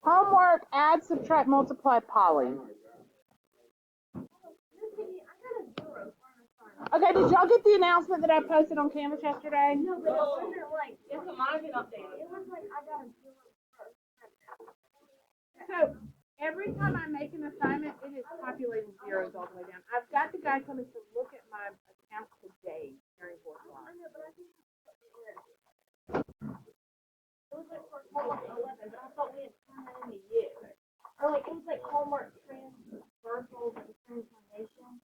Homework, add, subtract, multiply, poly. Okay, did y'all get the announcement that I posted on Canvas yesterday? No, but it wasn't like, it's a mine update. It was like, I got a 0 first. So, every time I make an assignment, it is populating zeros all the way down. I've got the guy coming to look at my account today during 4 o'clock. I know, but I think it was like for homework 11, but I thought we had turned that into you. Or like, it was like homework transversals and transformation.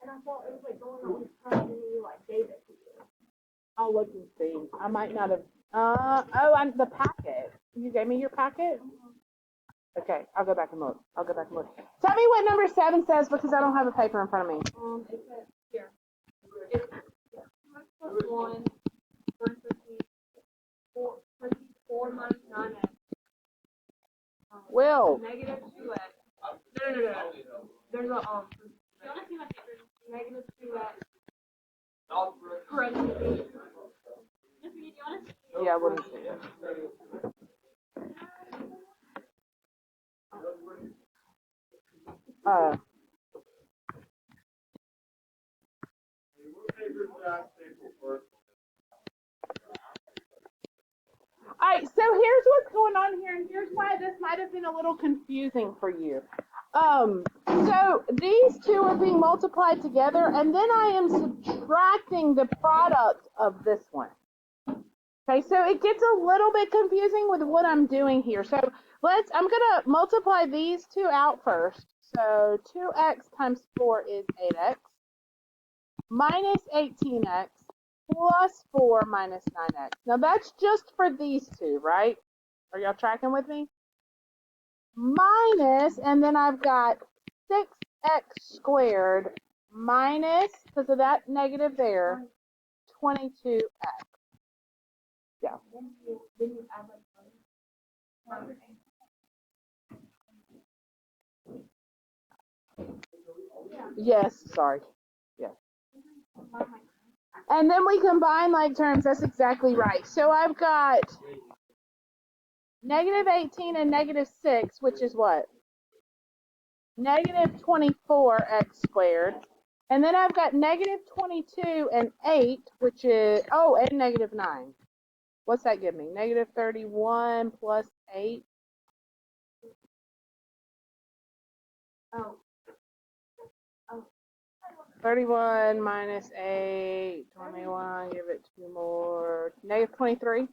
And I thought it was like going on with turned into you, like gave it to you. I'll look and see. I might not have. The packet. You gave me your packet? Okay, I'll go back and look. Tell me what number 7 says because I don't have a paper in front of me. It says here. It's 1 + 1 24 minus 9x. Will. Negative 2x. No. There's a negative 2x. Parentheses. Yeah, I wouldn't see it. Alright, so here's what's going on here, and here's why this might have been a little confusing for you. So these two are being multiplied together, and then I am subtracting the product of this one. Okay, so it gets a little bit confusing with what I'm doing here. So I'm gonna multiply these two out first. So 2x times 4 is 8x, minus 18x, plus 4 minus 9x. Now that's just for these two, right? Are y'all tracking with me? Minus, and then I've got 6x squared minus, because of that negative there, 22x. Yeah. Then you add like Yes, sorry. Yes. And then we combine like terms. That's exactly right. So I've got negative 18 and negative 6, which is what? Negative 24x squared. And then I've got negative 22 and 8, which is, and negative 9. What's that give me? Negative 31 plus 8. 31 minus 8, 21, give it 2 more. Negative 23?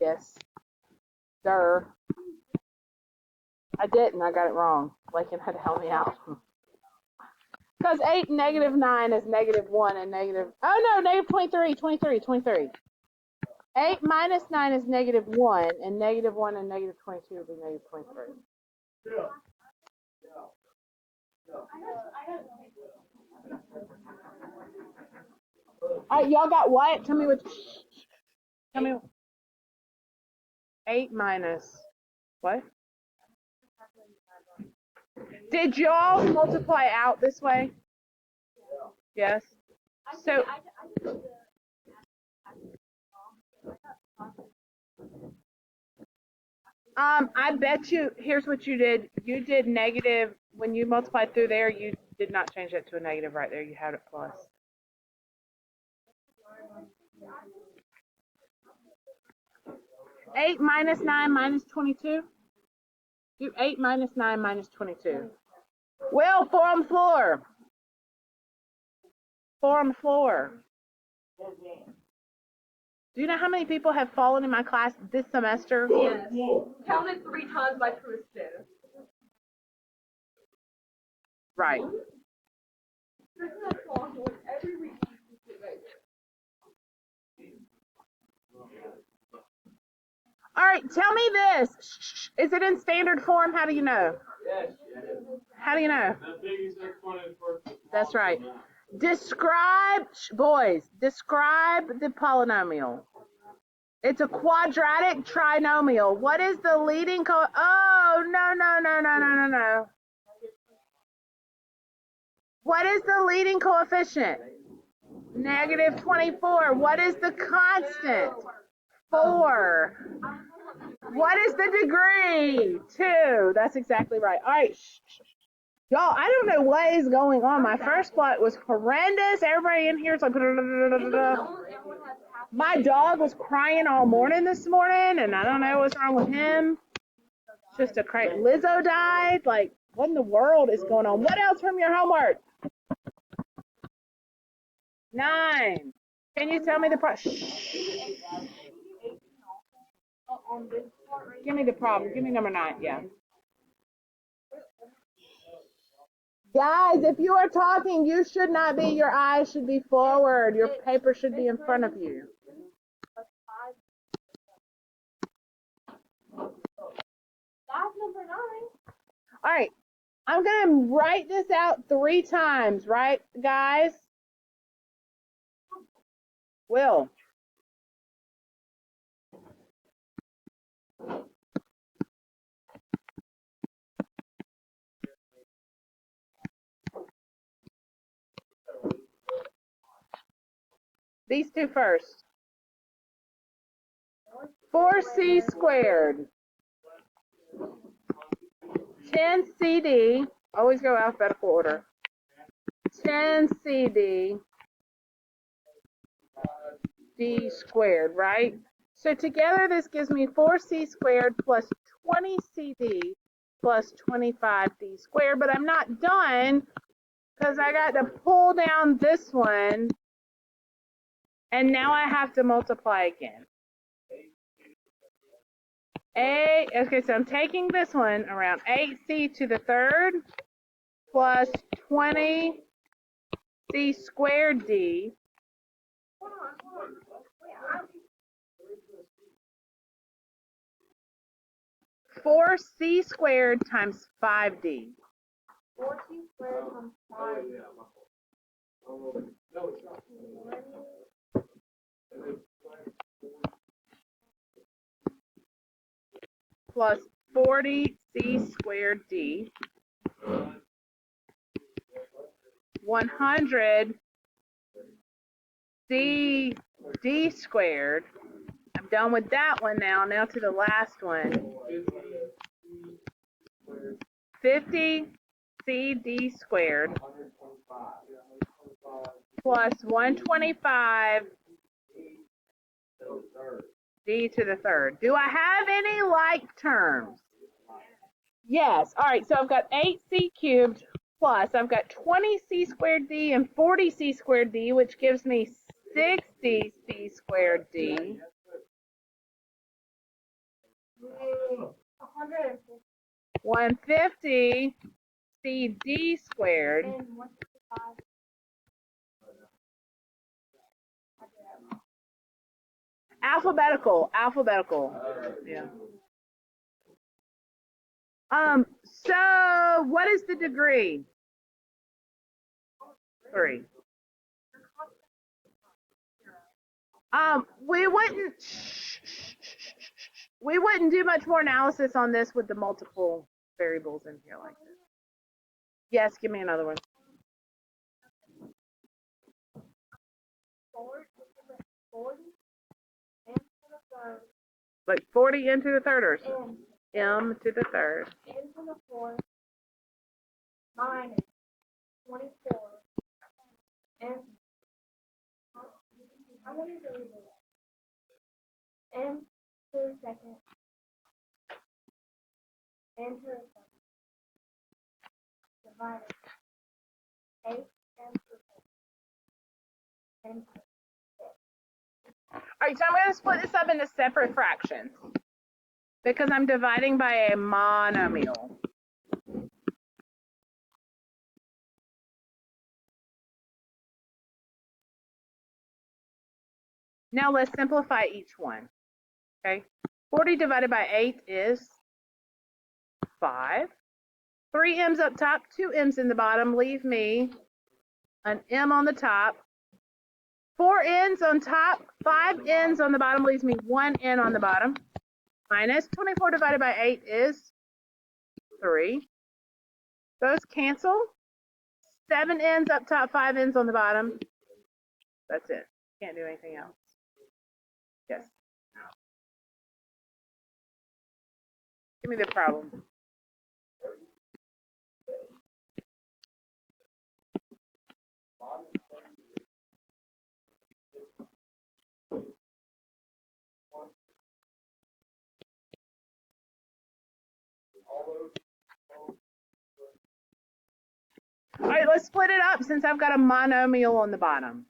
Yes. Sir. I didn't. I got it wrong. Lakin had to help me out. Because 8 and negative 9 is negative 1 and negative... Oh, no, negative 23. 8 minus 9 is negative 1, and negative 1 and negative 22 would be negative 23. All right, y'all got what? Tell me what... 8 minus... What? Did y'all multiply out this way? Yes. So... I bet you, here's what you did. You did negative, when you multiplied through there, you did not change that to a negative right there. You had it plus. Eight minus 9 minus 22. Do 8 minus 9 minus 22. Will, 4 on the floor. 4 on the floor. Do you know how many people have fallen in my class this semester? Yes. Counted 3 times by Kristen. Right. Every week. All right, tell me this. Is it in standard form? How do you know? Yes. How do you know? The biggest exponent for That's right. Describe the polynomial. It's a quadratic trinomial. What is the leading no. What is the leading coefficient? Negative 24. What is the constant? 4. What is the degree? 2. That's exactly right. All right. Y'all, I don't know what is going on. My first plot was horrendous. Everybody in here is like, my dog was crying all morning this morning, and I don't know what's wrong with him. Just a crazy. Lizzo died. Like, what in the world is going on? What else from your homework? 9. Can you tell me the problem? Give me the problem. Give me number 9. Yeah. Guys, if you are talking, you should not be. Your eyes should be forward. Your paper should be in front of you. That's number 9. All right. I'm going to write this out 3 times, right, guys? Will. These 2 first. 4c squared. 10cd. Always go alphabetical order. 10cd d squared, right? So together this gives me 4c squared plus 20cd plus 25d squared, but I'm not done because I got to pull down this one, and now I have to multiply again. Okay, so I'm taking this one around 8c to the third plus 20c squared d. 4c squared times 5d. 4c squared times 5. Plus 40c squared d. 100 c d squared. I'm done with that one now. Now to the last one. 50 cd squared plus 125 d to the third. Do I have any like terms? Yes. All right, so I've got 8c cubed plus I've got 20c squared d and 40c squared d, which gives me 60c squared d. 150 cd squared. And 155. Alphabetical. Yeah. So what is the degree? 3. We wouldn't do much more analysis on this with the multiple variables in here like this. Yes, give me another one. 40 into the third. Like 40 into the third or m to the third. Into the fourth. Minus 24. And how many is it? And to the second. And to the second. Divided. 8 and to the second. And All right, so I'm going to split this up into separate fractions because I'm dividing by a monomial. Now let's simplify each one. Okay, 40 divided by 8 is 5. 3 m's up top, 2 m's in the bottom. Leave me an m on the top. 4 n's on top, 5 n's on the bottom. Leaves me 1 n on the bottom. Minus 24 divided by 8 is 3. Those cancel. 7 n's up top, 5 n's on the bottom. That's it. Can't do anything else. Yes. Give me the problem. All right, let's split it up since I've got a monomial on the bottom.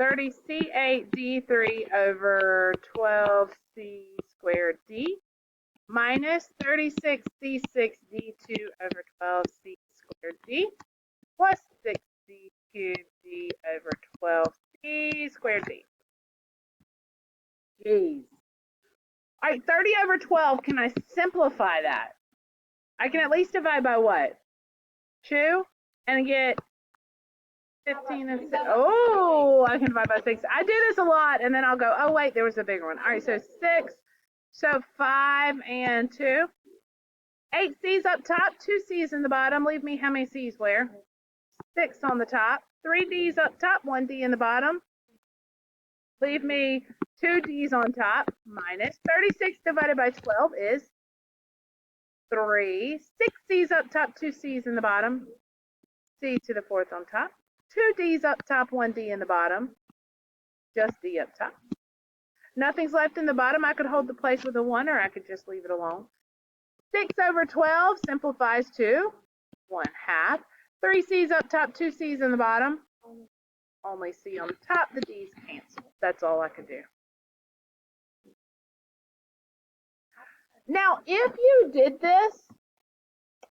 30C8D3 over 12C squared D minus 36C6D2 over 12C squared D plus 6C cubed D over 12C squared D. Jeez. All right, 30 over 12, can I simplify that? I can at least divide by what? 2? And get 15 and 6. Oh, I can divide by 6. I do this a lot, and then I'll go, oh, wait, there was a bigger one. All right, so 6. So 5 and 2. 8 C's up top, 2 C's in the bottom. Leave me how many C's where? 6 on the top. 3 D's up top, 1 D in the bottom. Leave me 2 D's on top. Minus 36 divided by 12 is 3. 6 C's up top, 2 C's in the bottom. C to the 4th on top. 2 D's up top, 1 D in the bottom. Just D up top. Nothing's left in the bottom. I could hold the place with a 1, or I could just leave it alone. 6 over 12 simplifies to 1/2. 3 C's up top, 2 C's in the bottom. Only C on the top. The D's cancel. That's all I could do. Now, if you did this,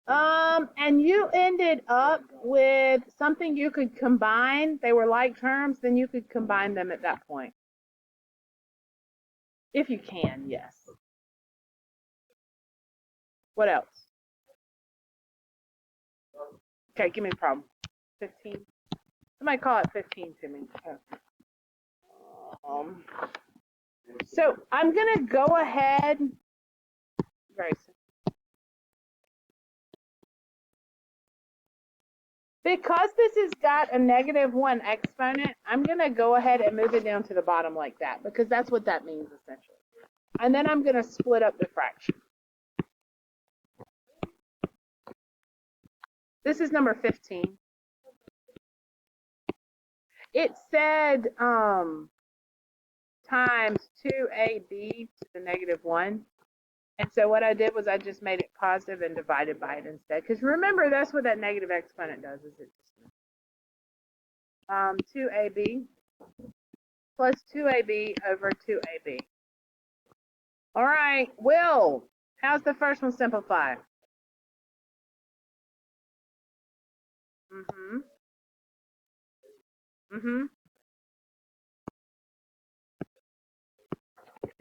and you ended up with something you could combine, they were like terms, then you could combine them at that point. If you can, yes. What else? Okay, give me a problem. 15. Somebody call it 15 to me. So I'm going to go ahead. Very simple. Because this has got a -1 exponent, I'm going to go ahead and move it down to the bottom like that, because that's what that means essentially. And then I'm going to split up the fraction. This is number 15. It said times 2ab to the -1. And so what I did was I just made it positive and divided by it instead. Because remember, that's what that negative exponent does. Is it just 2ab plus 2ab over 2ab. All right, Will, how's the first one simplify?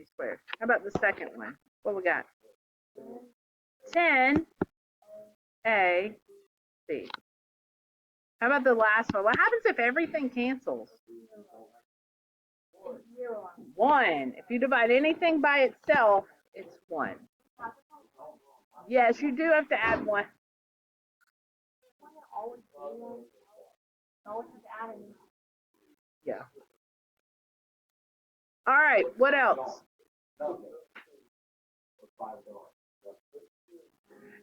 Squared. How about the second one? What we got? 10 A B. How about the last one? What happens if everything cancels? 1. If you divide anything by itself, it's 1. Yes, you do have to add 1. Yeah. All right, what else?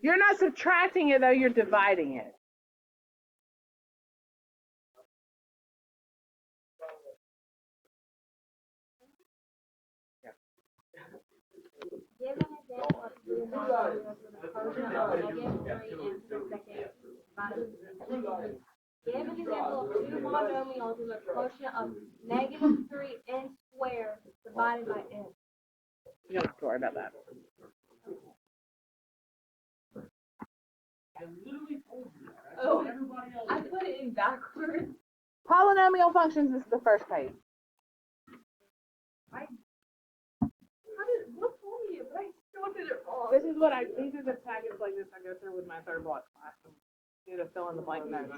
You're not subtracting it, though, you're dividing it. Give an example of two monomials with a quotient of -3 and 3/2 divided by 6. Give an example of two monomials with a quotient of -3 n squared divided by n. You don't have to worry about that. I literally told you that. Oh, Everybody else. I put it in backwards. Polynomial functions is the first page. What told me? But I still did it wrong. These are the packets like this I go through with my third block class. Do the fill in the blank notes.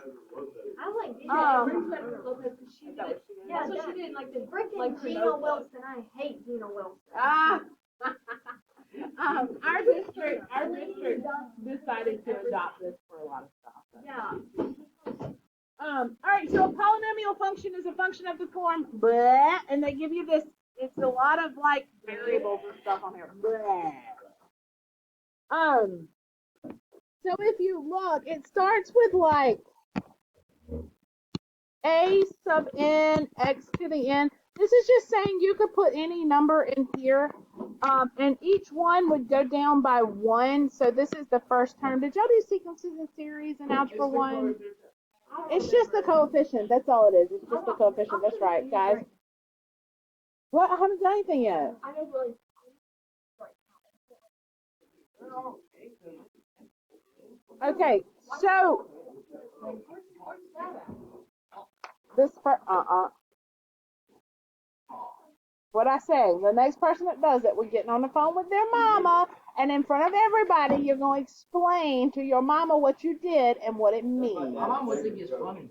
I like did that. Because she did it. Yeah, so so she did like the freaking like her Gina notebook. Wilson. I hate Gina Wilson. Our district decided to adopt this for a lot of stuff. Yeah. All right, so a polynomial function is a function of the form blah, and they give you this. It's a lot of like variables and stuff on here. Blah. So if you look, it starts with like a sub n x to the n. This is just saying you could put any number in here, and each one would go down by 1. So this is the first term. Did y'all do sequences and series in Algebra 1? It's just the coefficient. That's all it is. It's just the coefficient. That's right, guys. What? I haven't done anything yet. Okay, so this what I say, the next person that does it, we're getting on the phone with their mama, and in front of everybody, you're going to explain to your mama what you did and what it means. My mom would think it's funny.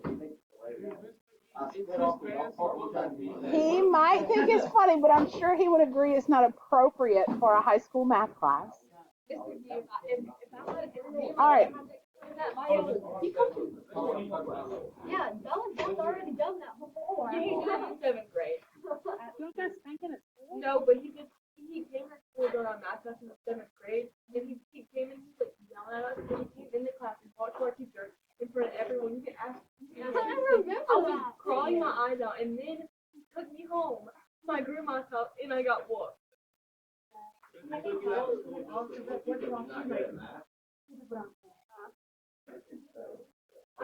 He might think it's funny, but I'm sure he would agree it's not appropriate for a high school math class. All right. Yeah, Bella's already done that before. Yeah, he did it in 7th grade. Don't guys spanking at school? No, but he came to school during our math lesson in 7th grade, and he came and he was like yelling at us, and he came in the class and talked to our teacher in front of everyone. You can ask I remember I was that. crying my eyes out, and then he took me home to my grandma's house, and I got whooped. I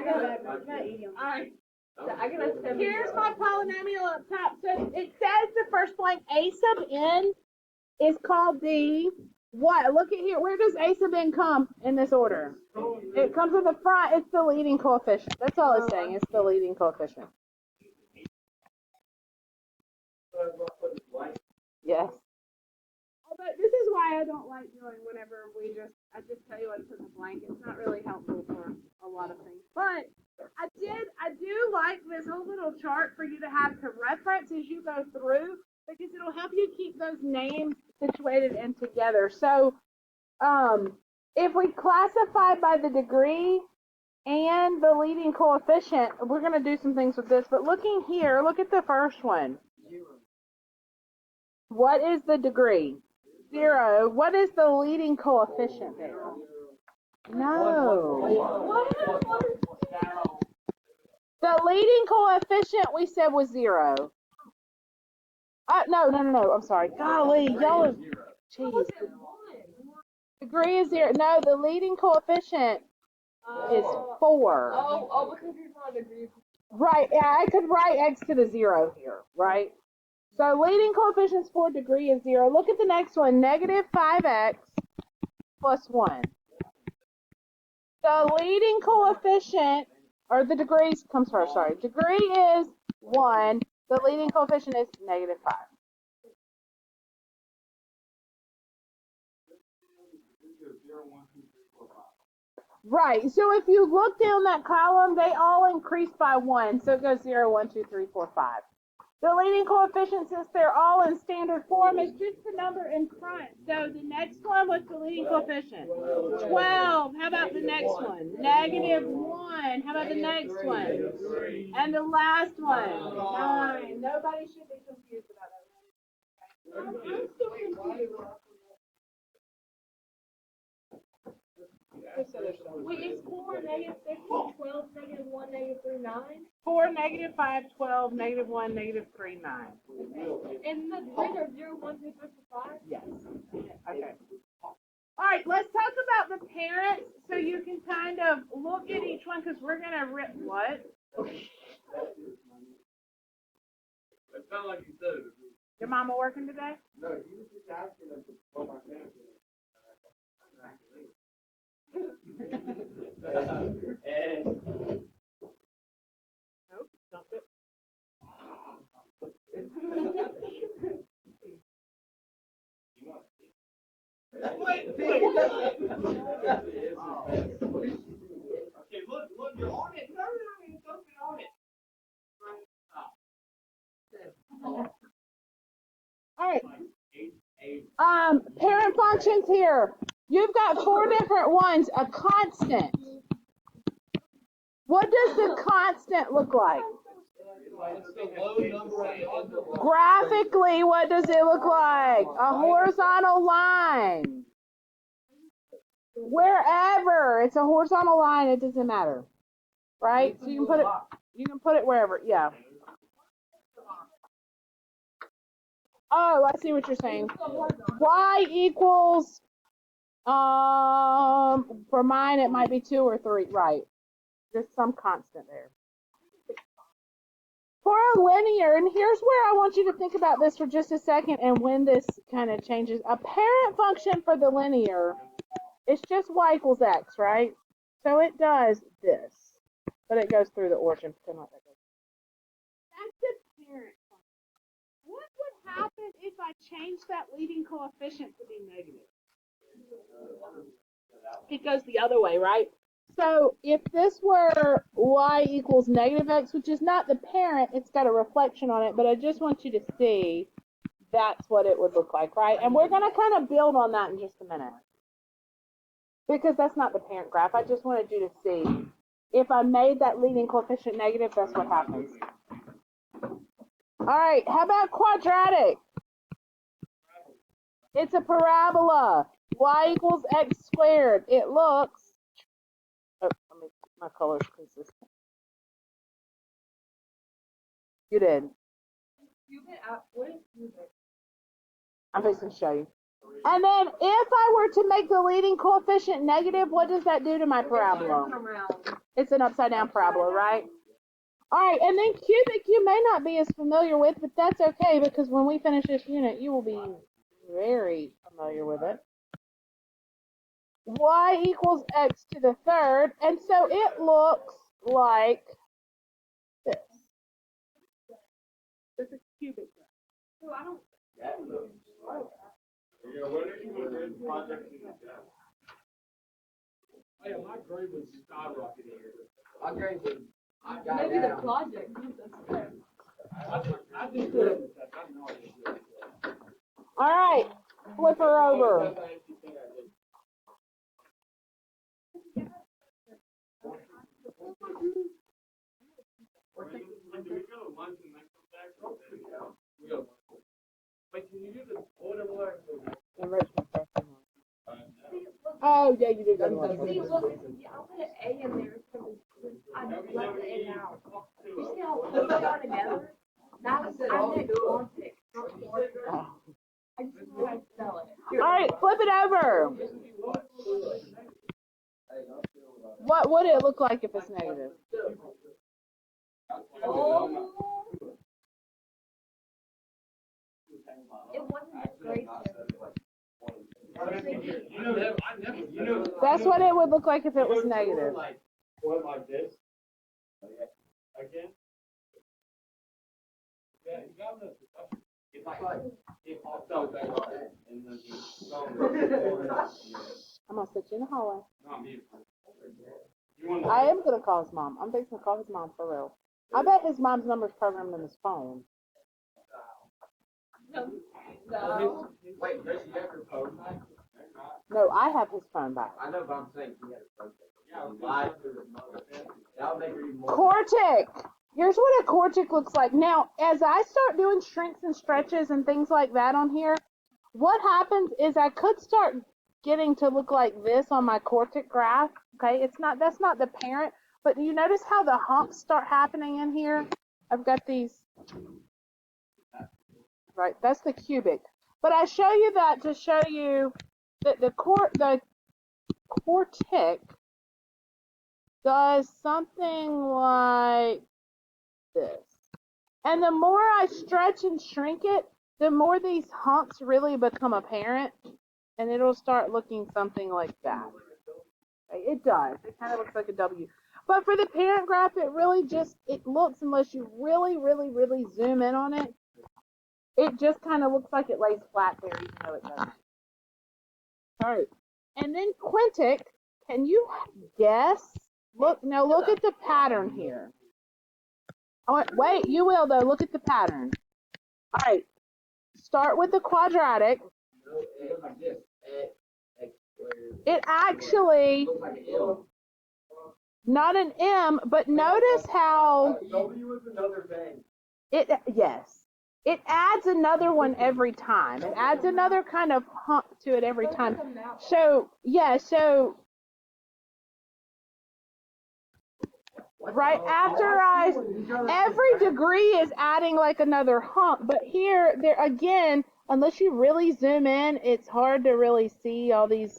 got a 7. Here's my polynomial up top. So it says the first blank a sub n is called the what? Look at here. Where does a sub n come in this order? It comes in the front. It's the leading coefficient. That's all it's saying. It's the leading coefficient. Yes. But this is why I don't like doing whenever I just tell you what to the blank. It's not really helpful for a lot of things. But I do like this whole little chart for you to have to reference as you go through, because it'll help you keep those names situated and together. So if we classify by the degree and the leading coefficient, we're going to do some things with this. But looking here, look at the first one. What is the degree? 0. What is the leading coefficient there? No. The leading coefficient we said was 0. No. I'm sorry. Golly, y'all are. Jeez. Degree is 0. No, the leading coefficient is 4. Because he's not a degree. Right. Yeah, I could write x to the 0 here, right? So leading coefficients for degree is 0. Look at the next one, negative 5x plus 1. The leading coefficient, or the degrees comes first, sorry. Degree is 1. The leading coefficient is negative 5. Right. So if you look down that column, they all increase by 1. So it goes 0, 1, 2, 3, 4, 5. The leading coefficient, since they're all in standard form, is just the number in front. So the next one, what's the leading coefficient? 12. How about the next one? Negative 1. How about the next one? And the last one? 9. Nobody should be confused about that. I'm still confused. Wait, is 4 negative 6, 12, negative 1, negative 3, 9? 4, negative 5, 12, negative 1, negative 3, 9. And the degrees are 0, 1, 2, 3, 4, 5? Yes. Okay. All right, let's talk about the parents so you can kind of look at each one, because we're going to rip what? It's kind of like you said. Your mama working today? No, you was just asking us what my parents did. Nope, dump it. Okay, look, you're on it. No, don't be on it. All right. Parent functions here. You've got 4 different ones. A constant. What does the constant look like? Graphically, what does it look like? A horizontal line. Wherever. It's a horizontal line, it doesn't matter. Right? So you can put it wherever. Yeah. Oh, I see what you're saying. Y equals, for mine it might be 2 or 3, right? There's some constant there. For a linear, and here's where I want you to think about this for just a second and when this kind of changes. A parent function for the linear, it's just y equals x, right? So it does this, but it goes through the origin. Pretend like that goes. That's the parent function. What would happen if I changed that leading coefficient to be negative? It goes the other way, right? So if this were y equals negative x, which is not the parent, it's got a reflection on it, but I just want you to see that's what it would look like, right? And we're going to kind of build on that in just a minute. Because that's not the parent graph. I just wanted you to see. If I made that leading coefficient negative, that's what happens. All right, how about quadratic? It's a parabola. Y equals x squared. It looks, oh, let me keep my colors consistent. You did. What is cubic? I'm fixing to show you. And then if I were to make the leading coefficient negative, what does that do to my parabola? It's an upside down parabola, right? All right, and then cubic you may not be as familiar with, but that's okay because when we finish this unit, you will be very familiar with it. Y equals x to the third, and so it looks like this. This is cubic. So I don't. Yeah, when are you going to do the project? Oh yeah, my grade was skyrocketing here. My grade was, I got Maybe the down. project. I just did it. I know I just did it. All right, flip her over. Do we go to lunch and then come back? We go. Wait, can you do the order work? Oh, yeah, you did go to lunch. See, look, I'll put an A in there because I left the A out. You see how close they are together? That's I meant quantic, not quantic. Oh. I just know how to spell it. All right, flip it over. What would it look like if it's negative? Oh. It wasn't great. That's what it would look like if it was negative. What, like this? Again? Yeah, you got this. It's like, it pops out back on it, and then I'm gonna sit you in the hallway. you want I am gonna call his mom. I'm fixing to call his mom for real. I bet his mom's number's programmed in his phone. No. Wait, does she have her phone back? No, I have his phone back. I know, but I'm saying she had her phone back. Lied to his mother. That'll make her even more. Quartic. Here's what a quartic looks like. Now, as I start doing shrinks and stretches and things like that on here, what happens is I could start getting to look like this on my quartic graph. Okay, that's not the parent, but you notice how the humps start happening in here? I've got these, right, that's the cubic. But I show you that to show you that the quartic does something like this. And the more I stretch and shrink it, the more these humps really become apparent, and it'll start looking something like that. Okay, it does. It kind of looks like a W. But for the parent graph, it looks, unless you really, really, really zoom in on it, it just kind of looks like it lays flat there, even though it doesn't. All right. And then quintic, can you guess? Look at the pattern here. Oh, wait, you will though. Look at the pattern. All right. Start with the quadratic. It actually, not an M, but notice how W is another thing. yes. It adds another one every time. It adds another kind of hump to it every time. So, yeah, so right after every degree is adding like another hump, but here, there again, unless you really zoom in, it's hard to really see all these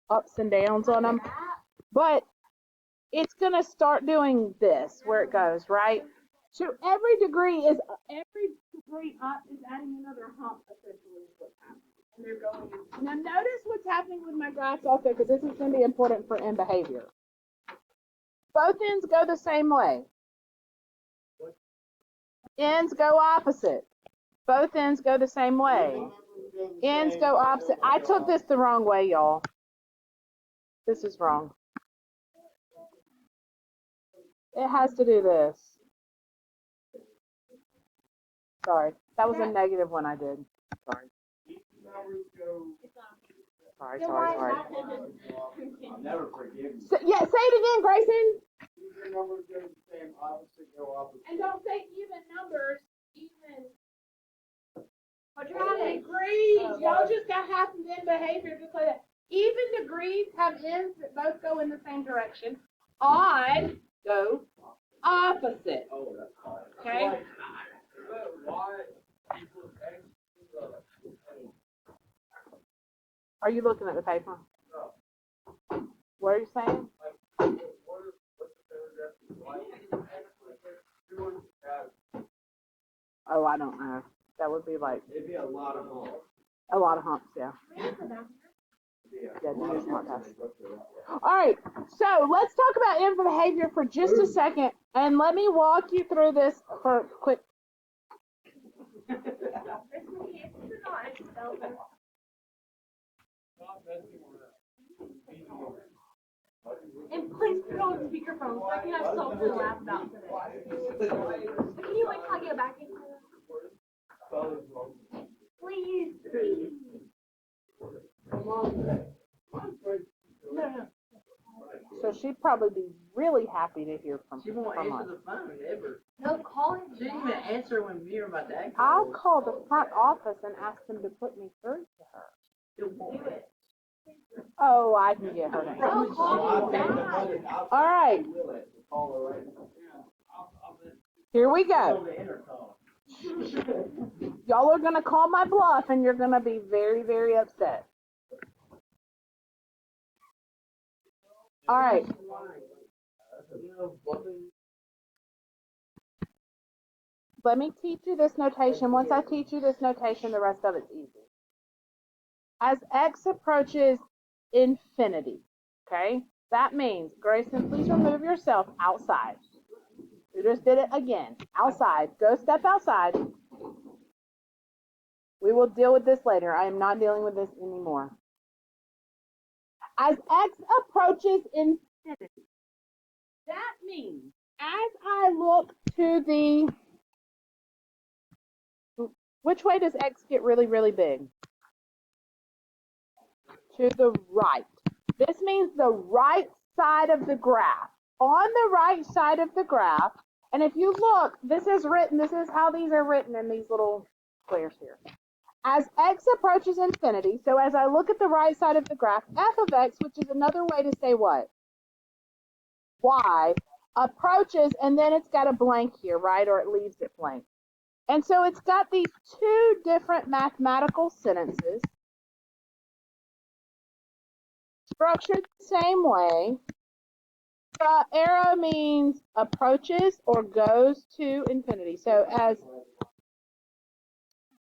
ups and downs on them. But it's going to start doing this where it goes, right? So every degree up is adding another hump, essentially, is what's happening. And they're going. Now notice what's happening with my graphs also, because this is going to be important for end behavior. Both ends go the same way. Ends go opposite. Both ends go the same way. Ends go opposite. I took this the wrong way, y'all. This is wrong. It has to do this. Sorry. That was a negative one I did. Sorry. Sorry. I'll never forgive you. So, yeah, say it again, Grayson. Even numbers go the same, opposite go opposite. And don't say even numbers, even Quadratic. degrees. Y'all just got half of end behavior just like that. Even degrees have ends that both go in the same direction. Odd go opposite. Oh, that's hard. Okay? Y equals X Are you looking at the paper? No. What are you saying? what's the paragraph? Oh, I don't know. That would be like It'd be a lot of homework. a lot of humps, yeah. Yeah, do this smart test. All right, so let's talk about end behavior for just a second, and let me walk you through this for quick. And please put on speakerphone so I can have something to laugh about today. Can you wait till I get back in here? Please. No. So she'd probably be really happy to hear from She won't us. answer the phone ever. No, call him. She didn't even answer when me or my dad I'll called. call the front office and ask them to put me through to her. She won't answer. Oh, I can get her to answer. No, call him back. All right, Call her right here we now. go. On the intercom. Y'all are going to call my bluff, and you're going to be very, very upset. All right. Let me teach you this notation. Once I teach you this notation, the rest of it's easy. As x approaches infinity, okay, that means, Grayson, please remove yourself outside. You just did it again. Outside. Go step outside. We will deal with this later. I am not dealing with this anymore. As x approaches infinity, that means as I look to the, which way does x get really, really big? To the right. This means the right side of the graph. On the right side of the graph, and if you look, this is how these are written in these little squares here. As x approaches infinity, so as I look at the right side of the graph, f of x, which is another way to say what? Y, approaches, and then it's got a blank here, right? Or it leaves it blank. And so it's got these two different mathematical sentences structured the same way. The arrow means approaches or goes to infinity. So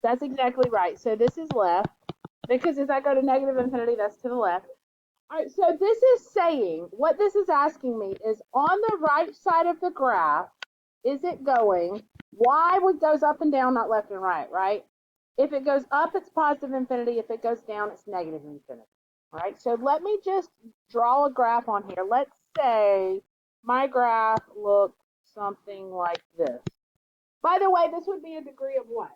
that's exactly right. So this is left, because as I go to negative infinity, that's to the left. All right, so this is saying, what this is asking me is on the right side of the graph, is it going, y goes up and down, not left and right, right? If it goes up, it's positive infinity. If it goes down, it's negative infinity. All right, so let me just draw a graph on here. Let's say my graph looks something like this. By the way, this would be a degree of what?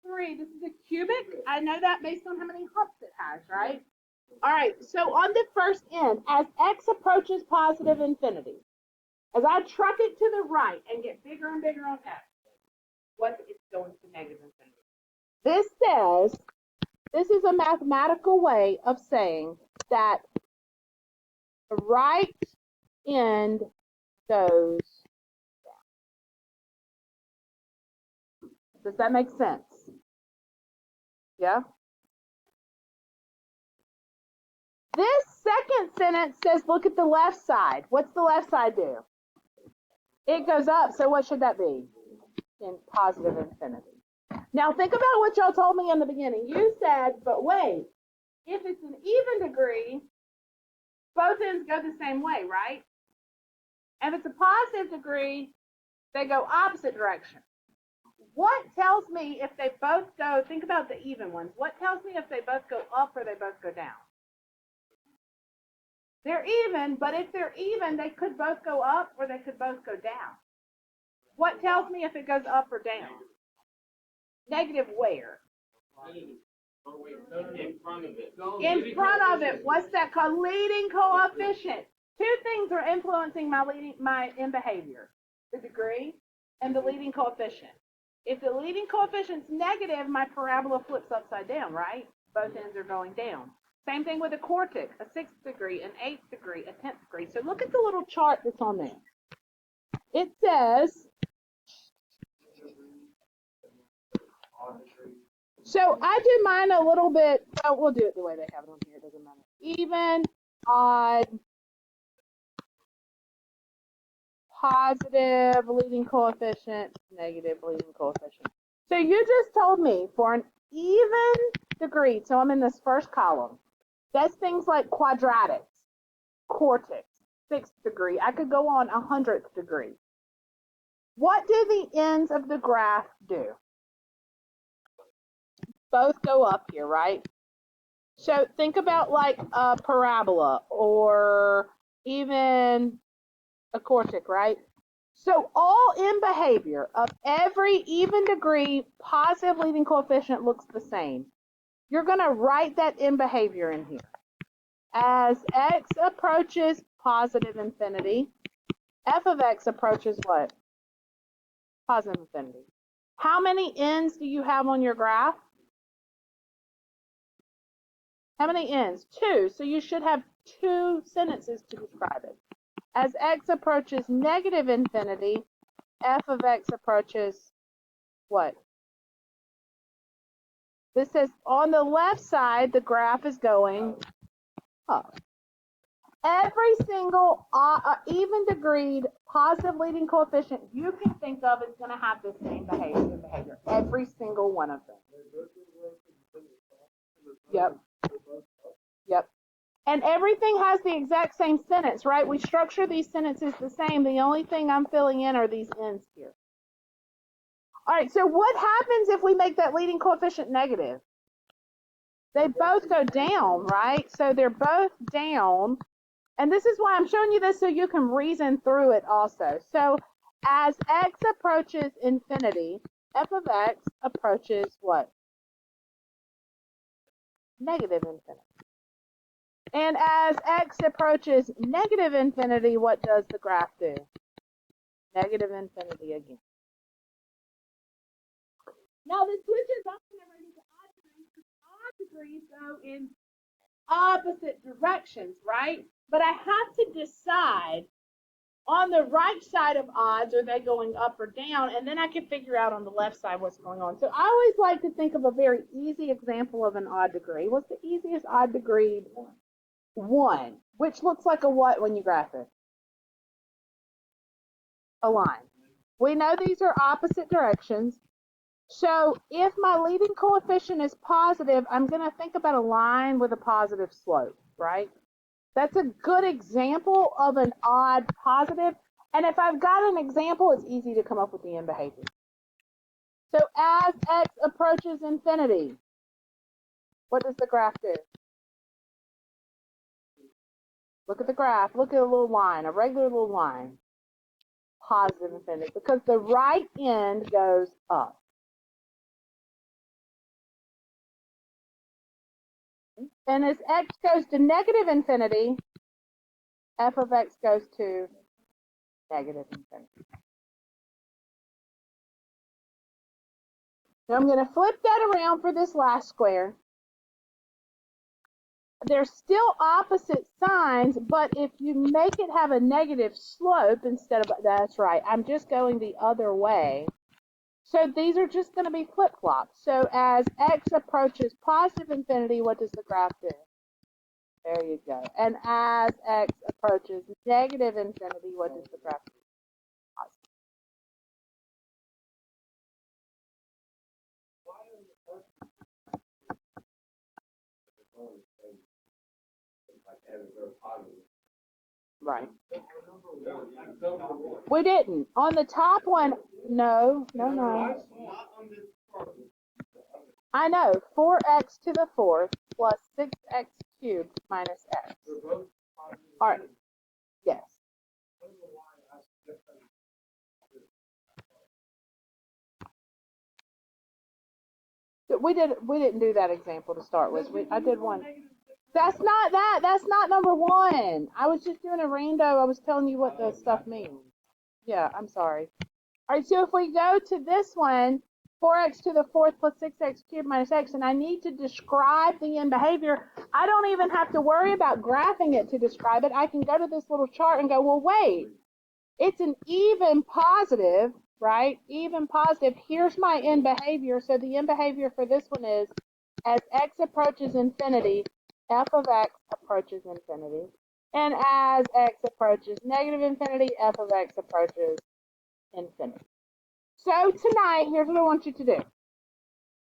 3. This is a cubic. I know that based on how many humps it has, right? All right, so on the first end, as x approaches positive infinity, as I truck it to the right and get bigger and bigger on x, what it's going This says, this is a mathematical way of saying that the right end goes down. Does that make sense? Yeah? This second sentence says, look at the left side. What's the left side do? It goes up, so what should that be? In positive infinity. Now think about what y'all told me in the beginning. You said, but wait, if it's an even degree, both ends go the same way, right? And if it's a positive degree, they go opposite direction. What tells me if they both go, think about the even ones, what tells me if they both go up or they both go down? They're even, but if they're even, they could both go up or they could both go down. What tells me if it goes up or down? Negative where? In front of it. In front of it. What's that called? Leading coefficient. Two things are influencing my end behavior. The degree and the leading coefficient. If the leading coefficient's negative, my parabola flips upside down, right? Both ends are going down. Same thing with a quartic, a 6th degree, an 8th degree, a 10th degree. So look at the little chart that's on there. It says, so I do mine a little bit, oh, we'll do it the way they have it on here, it doesn't matter. Even, odd, positive leading coefficient, negative leading coefficient. So you just told me for an even degree, so I'm in this first column, that's things like quadratics, quartics, 6th degree. I could go on 100th degree. What do the ends of the graph do? Both go up here, right? So think about like a parabola or even a quartic, right? So all in behavior of every even degree positive leading coefficient looks the same. You're going to write that in behavior in here. As x approaches positive infinity, f of x approaches what? Positive infinity. How many ends do you have on your graph? How many ends? 2. So you should have 2 sentences to describe it. As x approaches negative infinity, f of x approaches what? This says on the left side, the graph is going up. Every single even degreed positive leading coefficient you can think of is going to have the same behavior. Every single one of them. Yep. Yep. And everything has the exact same sentence, right? We structure these sentences the same. The only thing I'm filling in are these ends here. All right, so what happens if we make that leading coefficient negative? They both go down, right? So they're both down. And this is why I'm showing you this so you can reason through it also. So as x approaches infinity, f of x approaches what? Negative infinity. And as x approaches negative infinity, what does the graph do? Negative infinity again. Now this switches up whenever I get to odd degrees, because odd degrees go in opposite directions, right? But I have to decide on the right side of odds, are they going up or down? And then I can figure out on the left side what's going on. So I always like to think of a very easy example of an odd degree. What's the easiest odd degree? 1, which looks like a what when you graph it? A line. We know these are opposite directions. So if my leading coefficient is positive, I'm going to think about a line with a positive slope, right? That's a good example of an odd positive. And if I've got an example, it's easy to come up with the end behavior. So as x approaches infinity, what does the graph do? Look at the graph. Look at a little line, a regular little line. Positive infinity, because the right end goes up. And as x goes to negative infinity, f of x goes to negative infinity. Now I'm going to flip that around for this last square. They're still opposite signs, but if you make it have a negative slope instead of, that's right, I'm just going the other way. So these are just going to be flip-flops. So as x approaches positive infinity, what does the graph do? There you go. And as x approaches negative infinity, what does the graph do? Positive. Right. We didn't. On the top one, no. I know. 4x to the fourth plus 6x cubed minus x. All right. Yes. We didn't do that example to start with. I did one. That's not that. That's not number one. I was just doing a rando. I was telling you what the stuff means. Yeah, I'm sorry. All right, so if we go to this one, 4x to the fourth plus 6x cubed minus x, and I need to describe the end behavior, I don't even have to worry about graphing it to describe it. I can go to this little chart and go, well, wait, it's an even positive, right? Even positive. Here's my end behavior. So the end behavior for this one is, as x approaches infinity, f of x approaches infinity. And as x approaches negative infinity, f of x approaches infinity. So tonight, here's what I want you to do.